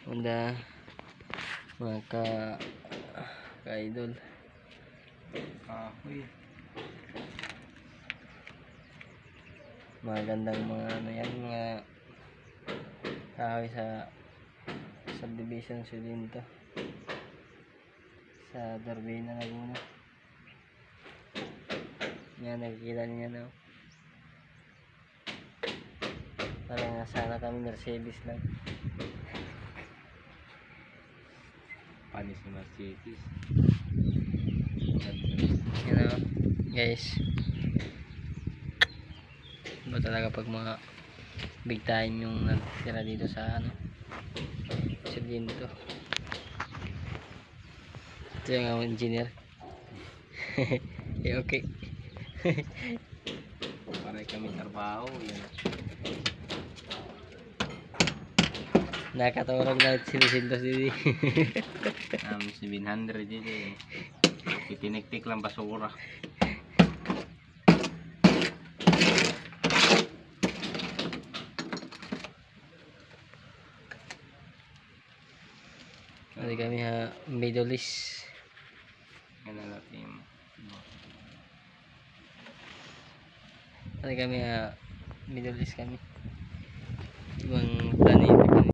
Unda mga ka-idol. Magandang mga ano yan, mga kahoy sa subdivision Silinto sa Darbina, Laguna. Yan, nakikita niya na. Parang sana kami Mercedes lang. Panis ni Mercedes. Yan o, guys. Iba talaga pag mga big time yung natira dito sa ano, Silinto. Ito yung ang engineer. Okay. Pare kami trabaho. Yan. Nakaturog na sinisinto sini. 700 dito eh. Itiniktik lang basura. Kasi kami ha, Middle East. Yan ang natin. Kasi kami ha, Middle East kami. Ibang planeta.